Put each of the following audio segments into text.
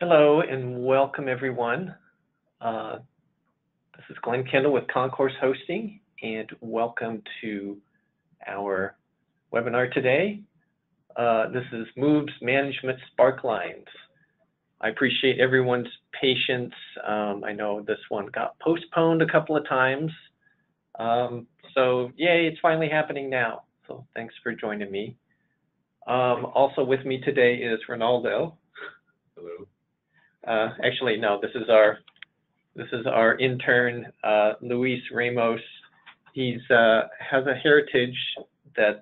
Hello and welcome everyone. This is Glenn Kendall with Concourse Hosting, and welcome to our webinar today. This is Moves Management Sparklines. I appreciate everyone's patience. I know this one got postponed a couple of times. So yay, it's finally happening now. So thanks for joining me. Also with me today is Ronaldo. Hello. Actually, no, this is our intern, Luis Ramos. He's has a heritage that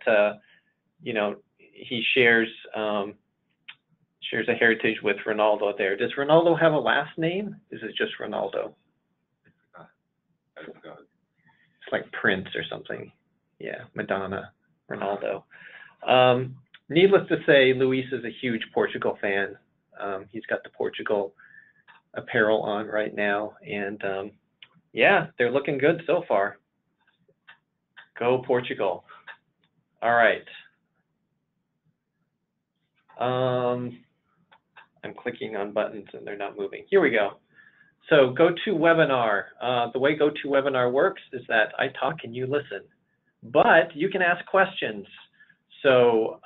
he shares a heritage with Ronaldo there. Does Ronaldo have a last name? Is it just Ronaldo? I forgot. It's like Prince or something. Yeah, Madonna, Ronaldo. Needless to say, Luis is a huge Portugal fan. He's got the Portugal apparel on right now, and yeah, they're looking good so far. Go Portugal. All right. I'm clicking on buttons and they're not moving. Here we go. So GoToWebinar. The way GoToWebinar works is that I talk and you listen, but you can ask questions. So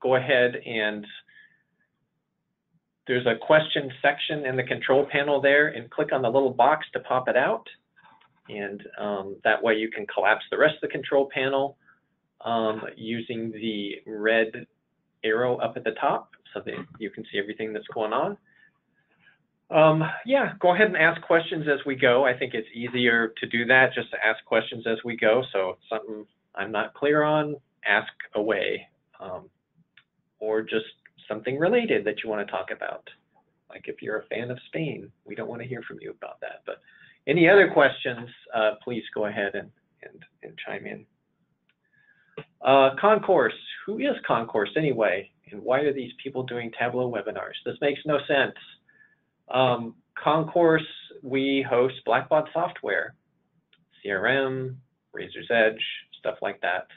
go ahead and there's a question section in the control panel there, and click on the little box to pop it out. And that way you can collapse the rest of the control panel using the red arrow up at the top so that you can see everything that's going on. Yeah, go ahead and ask questions as we go. I think it's easier to do that, just to ask questions as we go. So if something I'm not clear on, ask away. Or just something related that you want to talk about. Like if you're a fan of Spain, we don't want to hear from you about that. But any other questions, please go ahead and chime in. Concourse. Who is Concourse anyway? And why are these people doing Tableau webinars? This makes no sense. Concourse, we host Blackbaud software, CRM, Razor's Edge, stuff like that.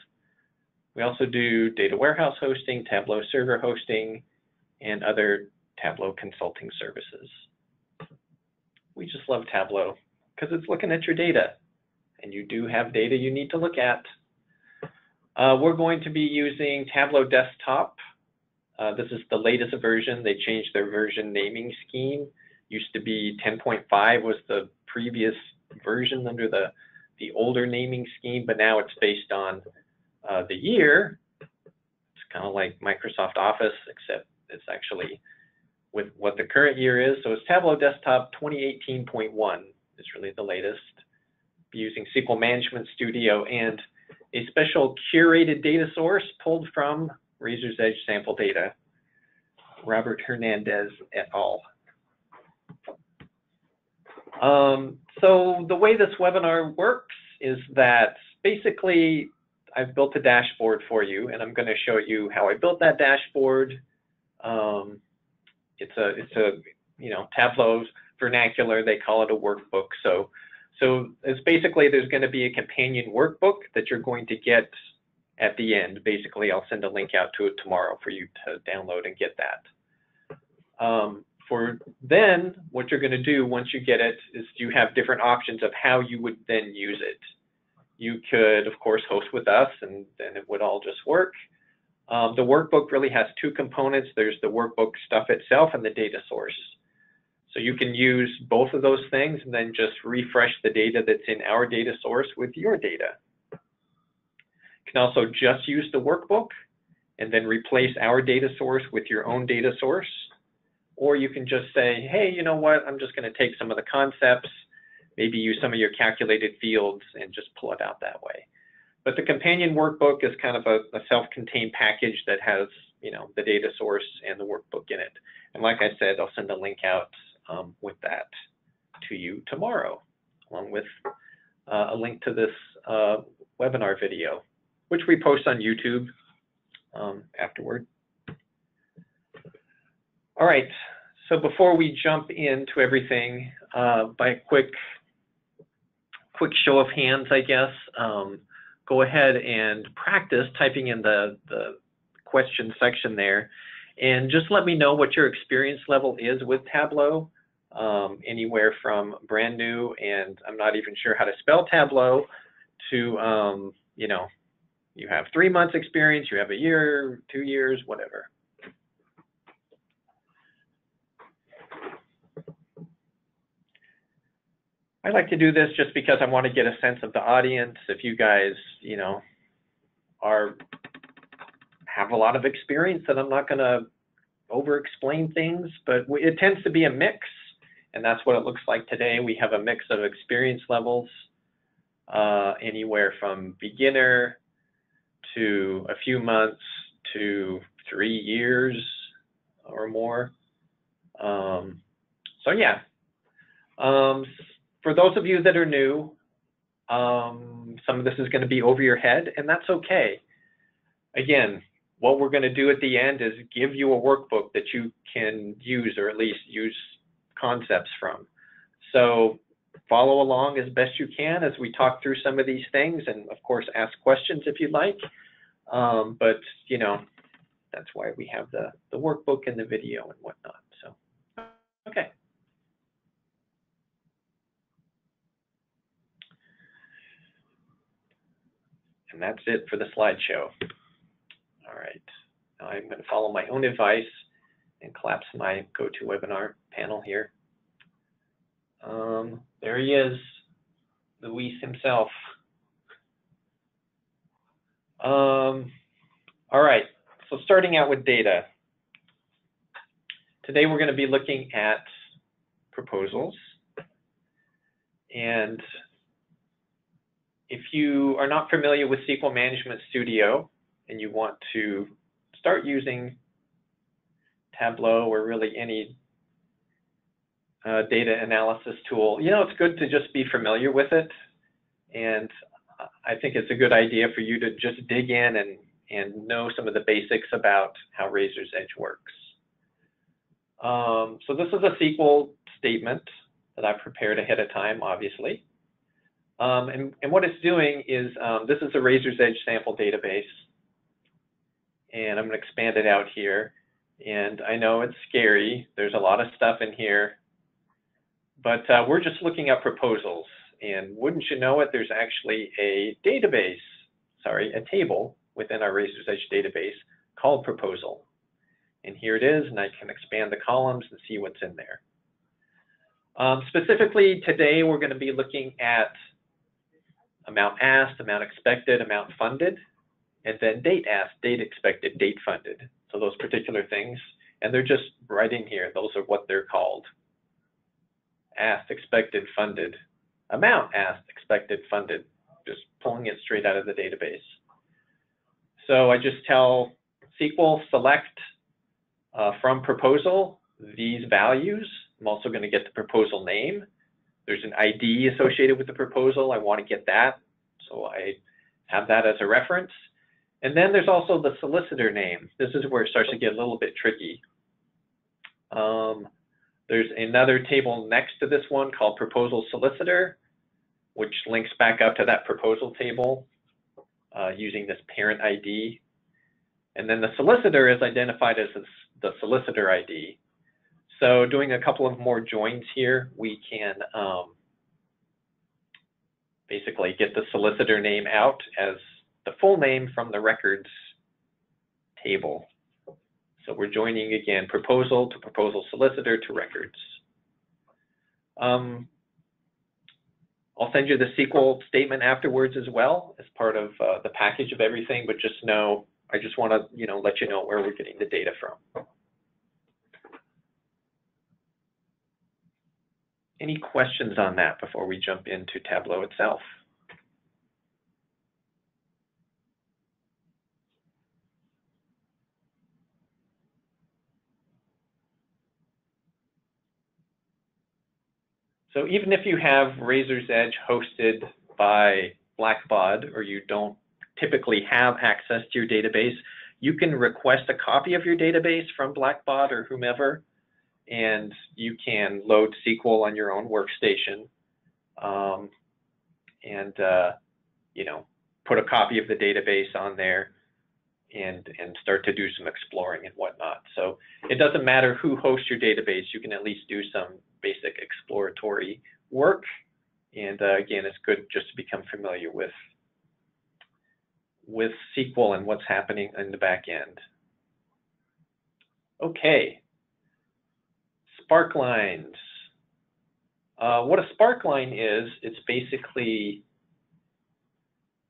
We also do data warehouse hosting, Tableau server hosting, and other Tableau consulting services. We just love Tableau because it's looking at your data, and you do have data you need to look at. We're going to be using Tableau Desktop. This is the latest version. They changed their version naming scheme. Used to be 10.5 was the previous version under the older naming scheme, but now it's based on the year. It's kind of like Microsoft Office, except it's actually with what the current year is. So it's Tableau Desktop 2018.1 is really the latest. Be using SQL Management Studio and a special curated data source pulled from Razor's Edge sample data, Robert Hernandez et al. So the way this webinar works is that basically I've built a dashboard for you, and I'm going to show you how I built that dashboard. It's a Tableau's vernacular. They call it a workbook. So it's basically there's going to be a companion workbook that you're going to get at the end. Basically, I'll send a link out to it tomorrow for you to download and get that. For then, what you're going to do once you get it is you have different options of how you would then use it. You could, of course, host with us, and then it would all just work. The workbook really has two components. There's the workbook stuff itself and the data source. So you can use both of those things and then just refresh the data that's in our data source with your data. You can also just use the workbook and then replace our data source with your own data source. Or you can just say, hey, you know what, I'm just going to take some of the concepts, maybe use some of your calculated fields and just pull it out that way. But the companion workbook is kind of a self-contained package that has, the data source and the workbook in it. And like I said, I'll send a link out with that to you tomorrow, along with a link to this webinar video, which we post on YouTube afterward. All right, so before we jump into everything, by a quick show of hands, I guess, go ahead and practice typing in the question section there And just let me know what your experience level is with Tableau, anywhere from brand new, and I'm not even sure how to spell Tableau, to, you know, you have 3 months experience, you have a year, 2 years, whatever. I like to do this just because I want to get a sense of the audience. If you guys, you know, have a lot of experience, then I'm not going to over-explain things, but it tends to be a mix, and that's what it looks like today. We have a mix of experience levels, anywhere from beginner to a few months to 3 years or more. So yeah. For those of you that are new, some of this is going to be over your head, and that's okay. Again, what we're going to do at the end is give you a workbook that you can use, or at least use concepts from. So follow along as best you can as we talk through some of these things, and of course ask questions if you'd like. But you know, that's why we have the workbook and the video and whatnot. So okay. And that's it for the slideshow. All right, now I'm going to follow my own advice and collapse my GoToWebinar panel here. There he is, Luis himself. All right, so starting out with data. Today we're going to be looking at proposals. And if you are not familiar with SQL Management Studio and you want to start using Tableau or really any data analysis tool, you know, it's good to just be familiar with it. And I think it's a good idea for you to just dig in and know some of the basics about how Razor's Edge works. So this is a SQL statement that I've prepared ahead of time, obviously. And what it's doing is, this is a Razor's Edge sample database. And I'm going to expand it out here. And I know it's scary. There's a lot of stuff in here. But we're just looking at proposals. And wouldn't you know it, there's actually a database, sorry, a table within our Razor's Edge database called proposal. And here it is, and I can expand the columns and see what's in there. Specifically today, we're going to be looking at amount asked, amount expected, amount funded, and then date asked, date expected, date funded. So those particular things, and they're just right in here. Those are what they're called. Asked, expected, funded. Amount asked, expected, funded. Just pulling it straight out of the database. So I just tell SQL select from proposal these values. I'm also going to get the proposal name. There's an ID associated with the proposal. I want to get that, so I have that as a reference. And then there's also the solicitor name. This is where it starts to get a little bit tricky. There's another table next to this one called proposal solicitor, which links back up to that proposal table using this parent ID. And then the solicitor is identified as the solicitor ID. So doing a couple of more joins here, we can basically get the solicitor name out as the full name from the records table. So we're joining again proposal to proposal solicitor to records. I'll send you the SQL statement afterwards as well as part of the package of everything, but just know, I just want to, you know, let you know where we're getting the data from. Any questions on that before we jump into Tableau itself? So even if you have Razor's Edge hosted by Blackbaud, or you don't typically have access to your database, you can request a copy of your database from Blackbaud or whomever, and you can load SQL on your own workstation and you know, put a copy of the database on there and start to do some exploring and whatnot. So it doesn't matter who hosts your database, you can at least do some basic exploratory work. And again, it's good just to become familiar with SQL and what's happening in the back end. Okay, Sparklines. What a sparkline is, it's basically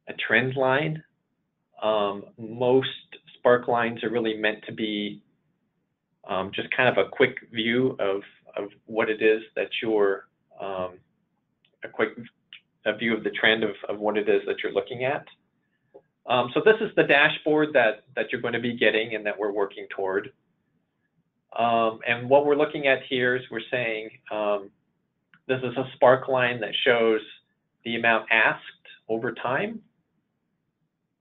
a trend line. Most sparklines are really meant to be just kind of a quick view of what it is that you're, a quick view of the trend of what it is that you're looking at. So this is the dashboard that you're going to be getting and that we're working toward. And what we're looking at here is we're saying this is a sparkline that shows the amount asked over time,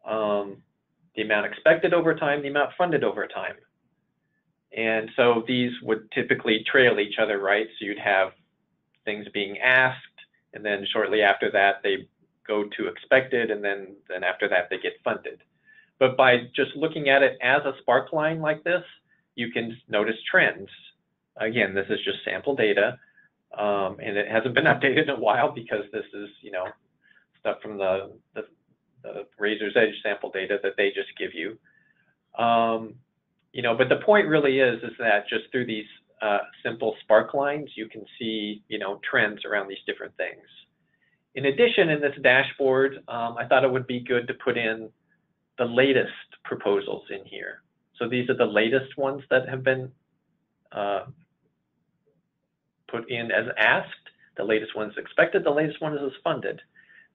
the amount expected over time, the amount funded over time. And so these would typically trail each other, right? So you'd have things being asked, and then shortly after that, they go to expected, and then after that, they get funded. But by just looking at it as a sparkline like this, you can notice trends. Again, this is just sample data, and it hasn't been updated in a while because this is, you know, stuff from the Razor's Edge sample data that they just give you. You know, but the point really is that just through these simple sparklines, you can see, you know, trends around these different things. In addition, in this dashboard, I thought it would be good to put in the latest proposals in here. So these are the latest ones that have been put in as asked. The latest one's expected, the latest one is funded.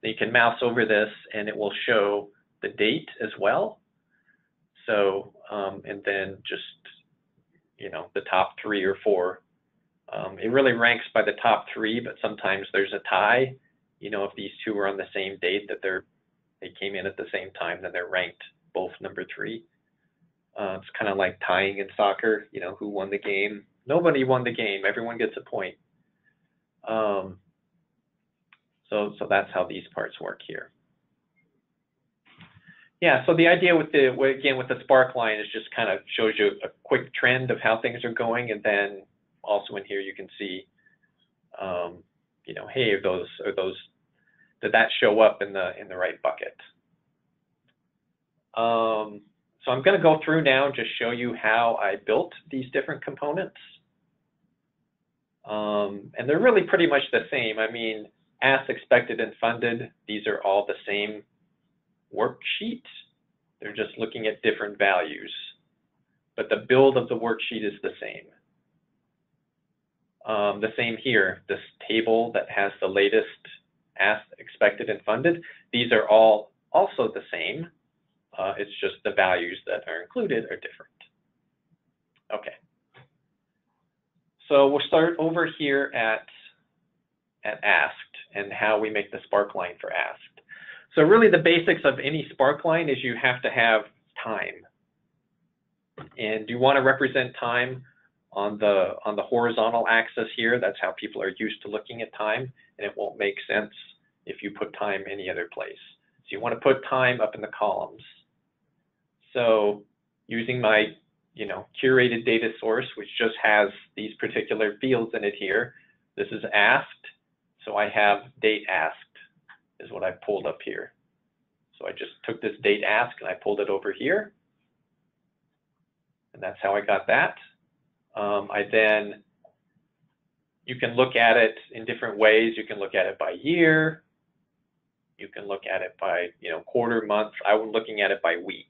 Then you can mouse over this and it will show the date as well. So, and then just, you know, the top 3 or 4. It really ranks by the top 3, but sometimes there's a tie. You know, if these two are on the same date that they came in at the same time, then they're ranked both number 3. It's kind of like tying in soccer, you know, who won the game? Nobody won the game, everyone gets a point. So that's how these parts work here. Yeah, so the idea with the sparkline is just kind of shows you a quick trend of how things are going, and then also in here you can see, you know, hey, did that show up in the right bucket? So I'm going to go through now and just show you how I built these different components, and they're really pretty much the same. I mean, asked, expected, and funded, these are all the same worksheet. They're just looking at different values, but the build of the worksheet is the same. The same here, this table that has the latest asked, expected, and funded, these are all also the same. It's just the values that are included are different. Okay. So we'll start over here at asked and how we make the sparkline for asked. So really the basics of any sparkline is you have to have time. And you want to represent time on the horizontal axis here. That's how people are used to looking at time, and it won't make sense if you put time any other place. So you want to put time up in the columns. So using my, you know, curated data source, which just has these particular fields in it here, this is asked. So I have date asked is what I pulled up here. So I just took this date asked and I pulled it over here. And that's how I got that. You can look at it in different ways. You can look at it by year. You can look at it by, you know, quarter, month. I was looking at it by week.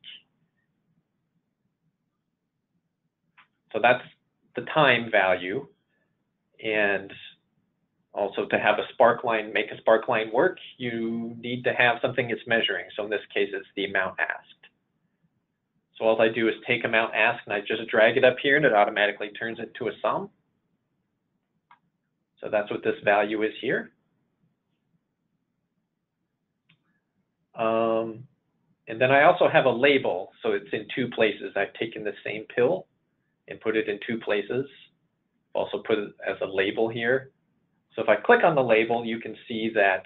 So that's the time value. And also to have a sparkline, make a sparkline work, you need to have something it's measuring. So in this case, it's the amount asked. So all I do is take amount asked and I just drag it up here and it automatically turns it to a sum. So that's what this value is here. And then I also have a label. So it's in 2 places. I've taken the same pill and put it in 2 places. Also put it as a label here. So if I click on the label, you can see that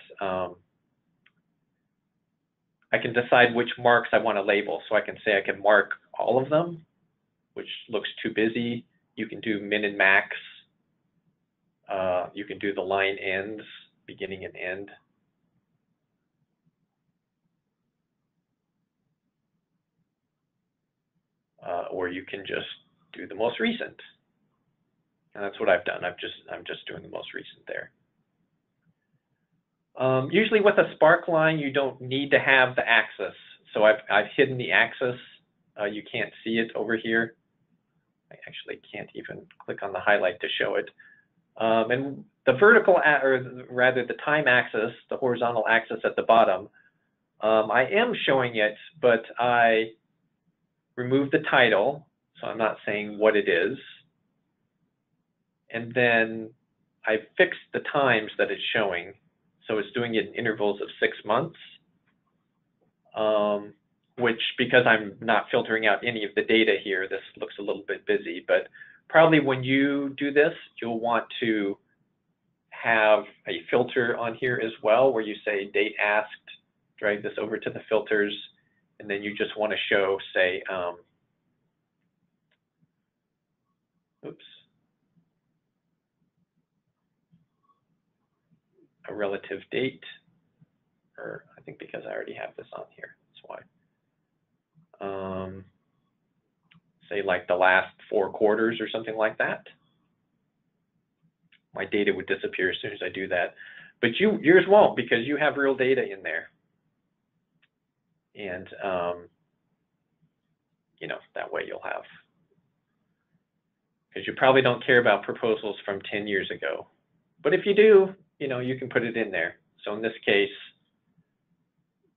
I can decide which marks I want to label. So I can say I can mark all of them, which looks too busy. You can do min and max. You can do the line ends, beginning and end. Or you can just do the most recent. And that's what I've done. I'm just doing the most recent there. Usually with a sparkline, you don't need to have the axis. So I've hidden the axis. You can't see it over here. I actually can't even click on the highlight to show it. And the vertical, or rather the time axis, the horizontal axis at the bottom, I am showing it, but I removed the title, so I'm not saying what it is. And then I fixed the times that it's showing. So it's doing it in intervals of 6 months, which, because I'm not filtering out any of the data here, this looks a little bit busy. But probably when you do this, you'll want to have a filter on here as well, where you say date asked, drag this over to the filters, and then you just want to show, say, a relative date, or I think because I already have this on here, that's why. Say like the last 4 quarters or something like that. My data would disappear as soon as I do that. But yours won't, because you have real data in there. And, you know, that way you'll have, because you probably don't care about proposals from 10 years ago. But if you do, you know, you can put it in there. So in this case,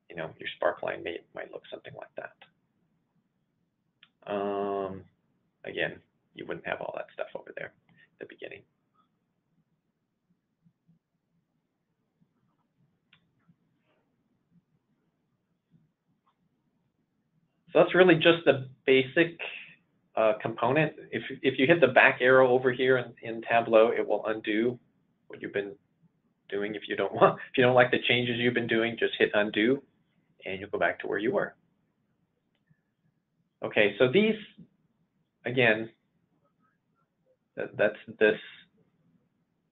you know, your sparkline might look something like that. Again, you wouldn't have all that stuff over there at the beginning. So that's really just the basic component. If you hit the back arrow over here in Tableau, it will undo what you've been doing. If you don't like the changes you've been doing, just hit undo, and you'll go back to where you were. Okay, so these, again, that's this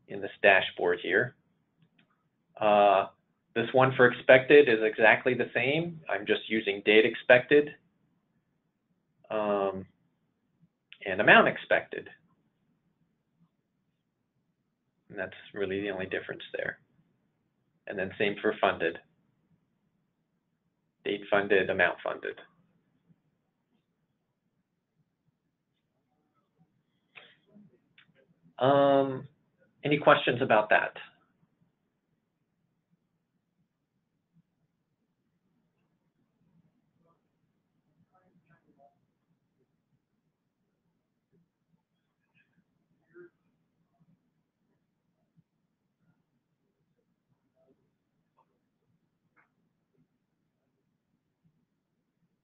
in this dashboard here. This one for expected is exactly the same. I'm just using date expected and amount expected. And that's really the only difference there. And then same for funded. Date funded, amount funded. Any questions about that?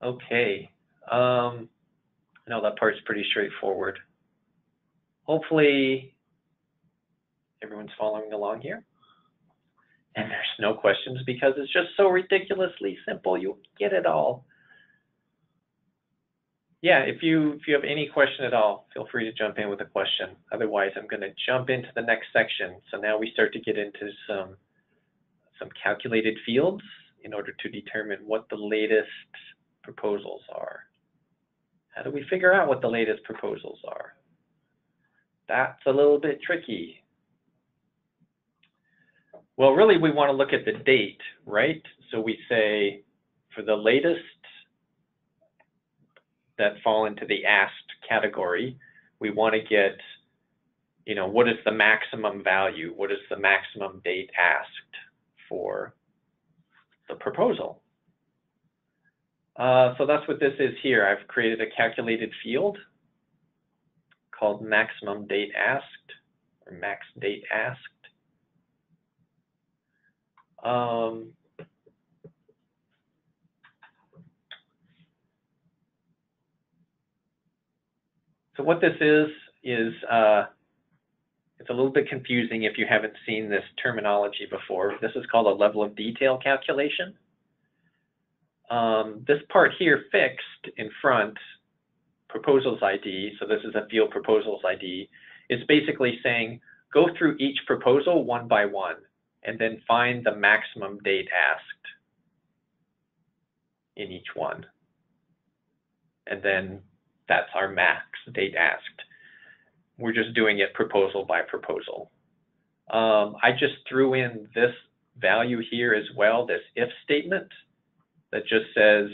Okay. I know that part's pretty straightforward. Hopefully everyone's following along here. And there's no questions because it's just so ridiculously simple. You get it all. Yeah, if you have any question at all, feel free to jump in with a question. Otherwise, I'm going to jump into the next section. So now we start to get into some calculated fields in order to determine what the latest proposals are. How do we figure out what the latest proposals are? That's a little bit tricky. Well, really, we want to look at the date, right? So we say for the latest that fall into the asked category, we want to get, you know, what is the maximum value? What is the maximum date asked for the proposal? So that's what this is here. I've created a calculated field called maximum date asked, or max date asked. So what this is it's a little bit confusing if you haven't seen this terminology before. This is called a level of detail calculation. This part here, fixed in front, proposals ID, so this is a field proposals ID, is basically saying go through each proposal one by one and then find the maximum date asked in each one. And then that's our max date asked. We're just doing it proposal by proposal. I just threw in this value here as well, this if statement that just says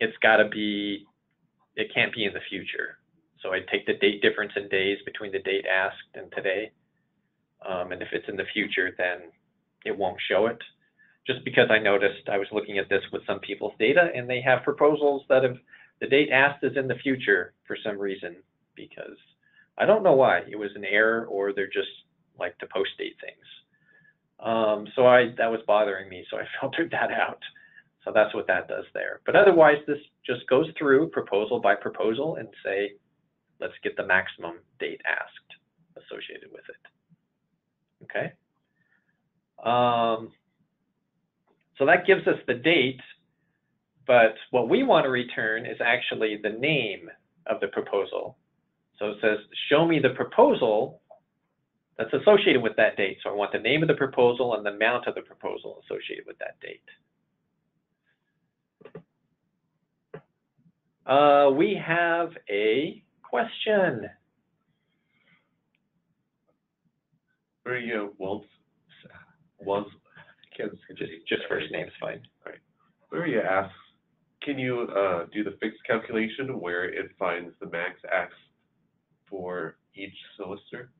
it's got to be, it can't be in the future. So I take the date difference in days between the date asked and today. And if it's in the future, then it won't show it. Just because I noticed, I was looking at this with some people's data, and they have proposals that have, the date asked is in the future for some reason, because I don't know why. It was an error, or they're just like to post date things. So that was bothering me, so I filtered that out. So that's what that does there. But otherwise, this just goes through proposal by proposal and say, let's get the maximum date asked associated with it. Okay. So that gives us the date, but what we want to return is actually the name of the proposal. So it says, show me the proposal that's associated with that date. So I want the name of the proposal and the amount of the proposal associated with that date. We have a question. Maria was just first name's fine. All right. Maria asks, can you do the fixed calculation where it finds the max ask for each solicitor?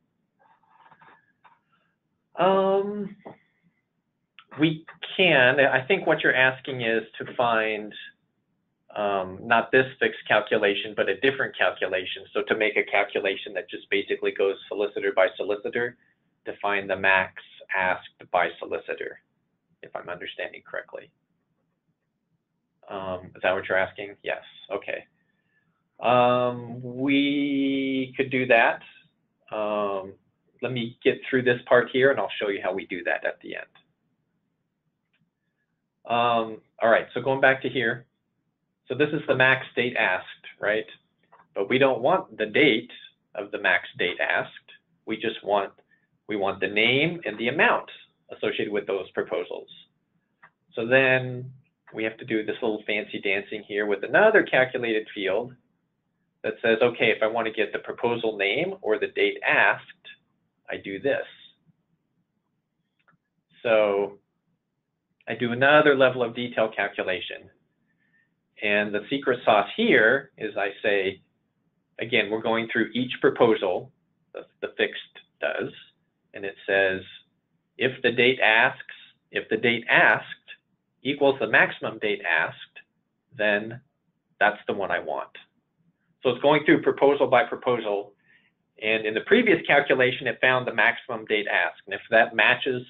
We can. I think what you're asking is to find not this fixed calculation, but a different calculation. So to make a calculation that just basically goes solicitor by solicitor to find the max asked by solicitor, if I'm understanding correctly. Is that what you're asking? Yes. Okay. We could do that. Let me get through this part here, and I'll show you how we do that at the end. All right, so going back to here. So this is the max date asked, right? But we don't want the date of the max date asked. We just want, the name and the amount associated with those proposals. So then we have to do this little fancy dancing here with another calculated field that says, okay, if I want to get the proposal name or the date asked, I do this. So I do another level of detail calculation. And the secret sauce here is I say, again, we're going through each proposal, the fixed does, and it says, if the date asked equals the maximum date asked, then that's the one I want. So it's going through proposal by proposal, and in the previous calculation, it found the maximum date asked. And if that matches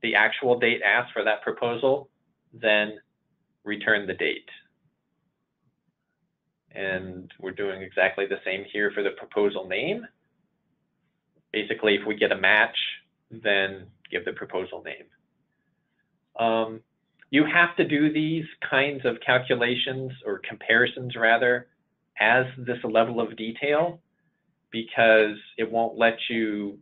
the actual date asked for that proposal, then return the date. And we're doing exactly the same here for the proposal name. Basically, if we get a match, then give the proposal name. You have to do these kinds of calculations, or comparisons rather, as this level of detail, because it won't let you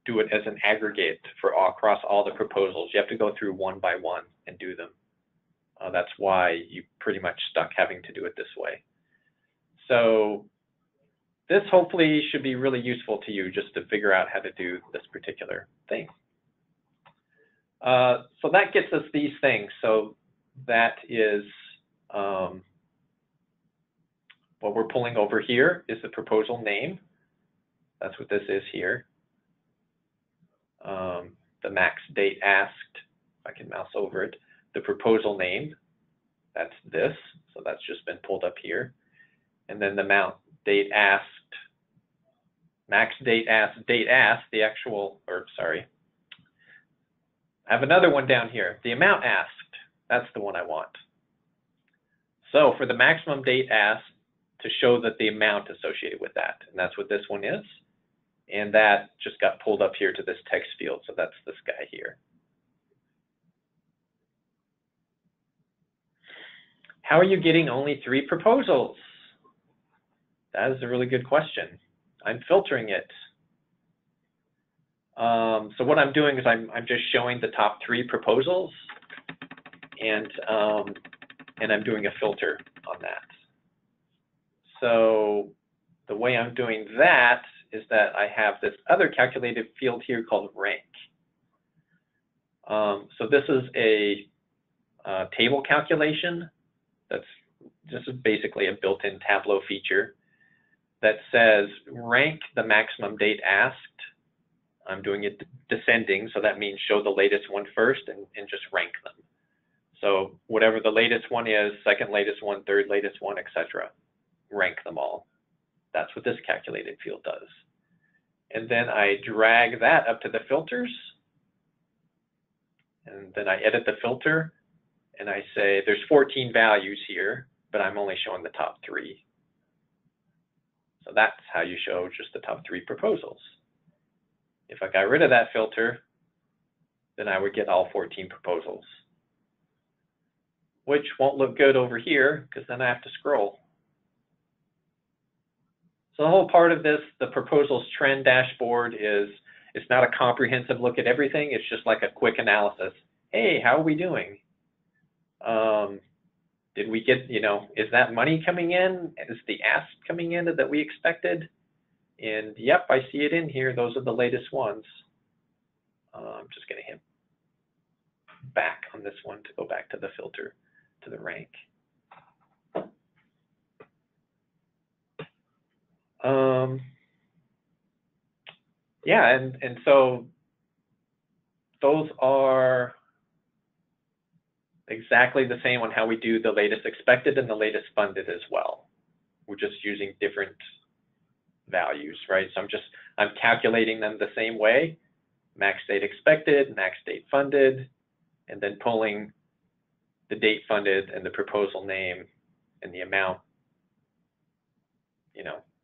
do it as an aggregate for across all the proposals. You have to go through one by one and do them. That's why you pretty much stuck having to do it this way. So this hopefully should be really useful to you just to figure out how to do this particular thing. So that gets us these things. So that is what we're pulling over here is the proposal name. That's what this is here. The max date asked, if I can mouse over it, the proposal name, that's this. So that's just been pulled up here. And then the amount date asked, max date asked, the actual, or sorry, I have another one down here, the amount asked, that's the one I want. So for the maximum date asked, to show that the amount associated with that, and that's what this one is. And that just got pulled up here to this text field, so that's this guy here. How are you getting only 3 proposals? That is a really good question. I'm filtering it. So what I'm doing is I'm just showing the top 3 proposals, and I'm doing a filter on that. So the way I'm doing that is that I have this other calculated field here called rank. So this is a table calculation. This is basically a built-in Tableau feature that says rank the maximum date asked. I'm doing it descending, so that means show the latest one first and just rank them. So whatever the latest one is, second latest one, third latest one, etc. Rank them all. That's what this calculated field does. And then I drag that up to the filters, and then I edit the filter, and I say there's 14 values here, but I'm only showing the top 3. So that's how you show just the top 3 proposals. If I got rid of that filter, then I would get all 14 proposals, which won't look good over here because then I have to scroll. So the whole part of this, the proposals trend dashboard, is it's not a comprehensive look at everything. It's just like a quick analysis. Hey, how are we doing? Did we get, is that money coming in? Is the ask coming in that we expected? And yep, I see it in here. Those are the latest ones. I'm just going to hit back on this one to go back to the filter, to the rank. Yeah, and so those are exactly the same on how we do the latest expected and the latest funded as well. We're just using different values, right? So I'm calculating them the same way: max date expected, max date funded, and then pulling the date funded and the proposal name and the amount,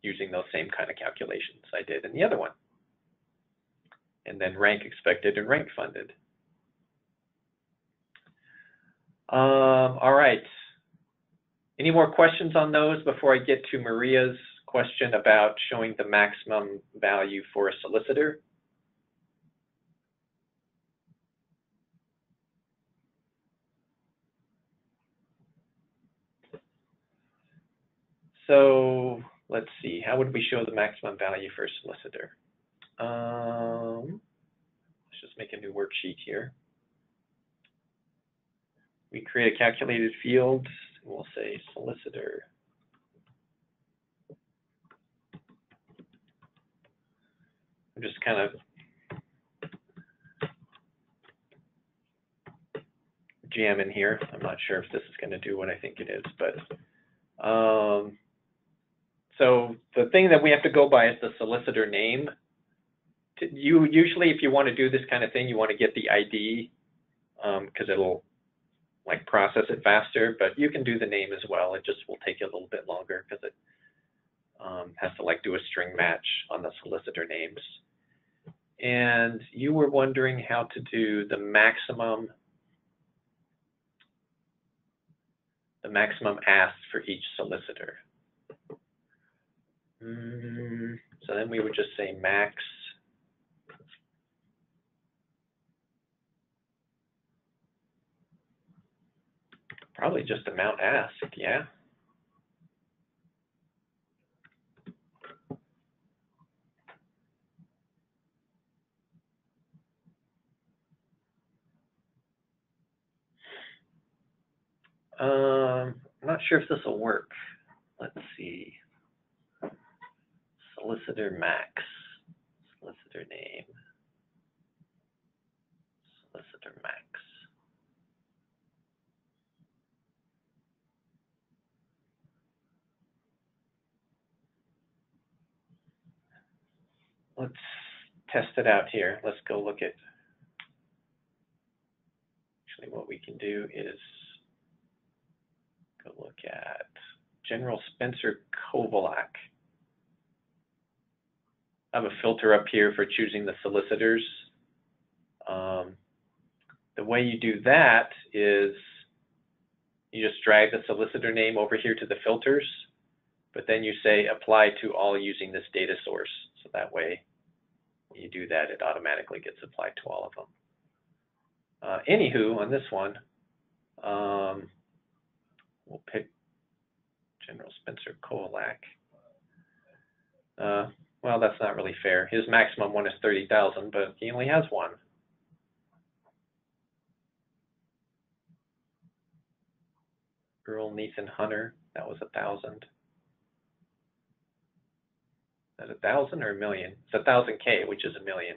using those same kind of calculations I did in the other one. And then rank expected and rank funded. All right. Any more questions on those before I get to Maria's question about showing the maximum value for a solicitor? So let's see, how would we show the maximum value for a solicitor? Let's just make a new worksheet here. We create a calculated field, and we'll say solicitor. I'm just kind of jamming here. I'm not sure if this is going to do what I think it is, but so the thing that we have to go by is the solicitor name. Usually, if you want to do this kind of thing, you want to get the ID because it'll process it faster. But you can do the name as well. It just will take you a little bit longer because it has to do a string match on the solicitor names. And you were wondering how to do the maximum asked for each solicitor. So then we would just say max probably just amount asked, yeah. I'm not sure if this will work. Let's see. Solicitor max, solicitor name, solicitor max. Let's test it out here. Let's go look at, actually what we can do is go look at General Spencer Kovalak. I have a filter up here for choosing the solicitors. The way you do that is You just drag the solicitor name over here to the filters, but then you say apply to all using this data source. So that way, when you do that, it automatically gets applied to all of them. Anywho, on this one, we'll pick General Spencer Kowalak. Well, that's not really fair. His maximum one is 30,000, but he only has one. Earl Nathan Hunter, that was 1,000. Is that 1,000 or a million? It's 1,000K, which is a million.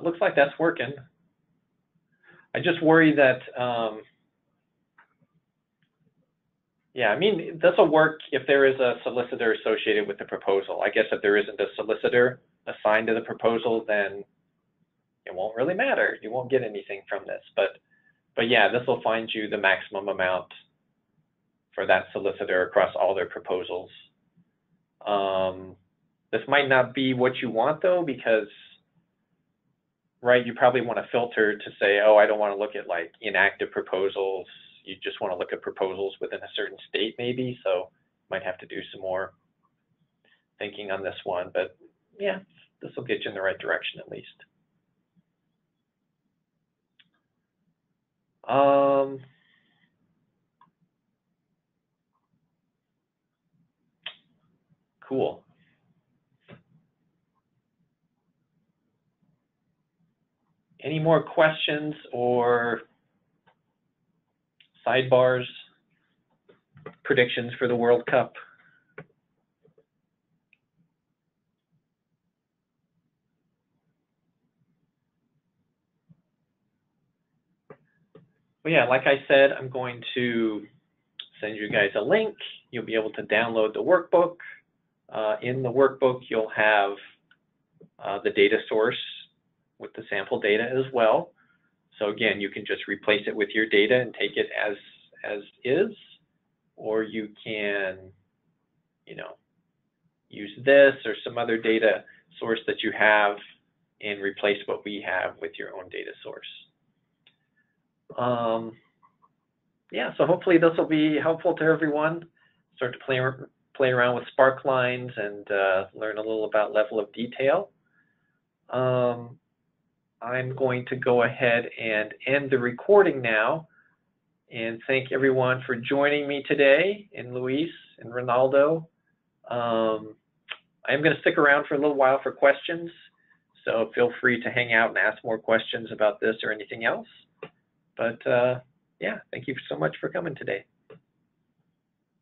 Looks like that's working. I just worry that, yeah, I mean, this will work if there is a solicitor associated with the proposal. I guess if there isn't a solicitor assigned to the proposal, then it won't really matter. You won't get anything from this. But yeah, this will find you the maximum amount for that solicitor across all their proposals. This might not be what you want though, because right, you probably want to filter to say, oh, I don't want to look at like inactive proposals. You just want to look at proposals within a certain state maybe, so might have to do some more thinking on this one, but yeah, this will get you in the right direction at least. Cool. Any more questions or sidebars, predictions for the World Cup? Well, yeah, like I said, I'm going to send you guys a link. You'll be able to download the workbook. In the workbook, you'll have the data source with the sample data as well. So again, you can just replace it with your data and take it as is, or you can, you know, use this or some other data source that you have and replace what we have with your own data source. Yeah, so hopefully this will be helpful to everyone. Start to play around with Sparklines and learn a little about level of detail. I'm going to go ahead and end the recording now and thank everyone for joining me today, and Luis and Ronaldo. I'm going to stick around for a little while for questions, so feel free to hang out and ask more questions about this or anything else. But yeah, thank you so much for coming today.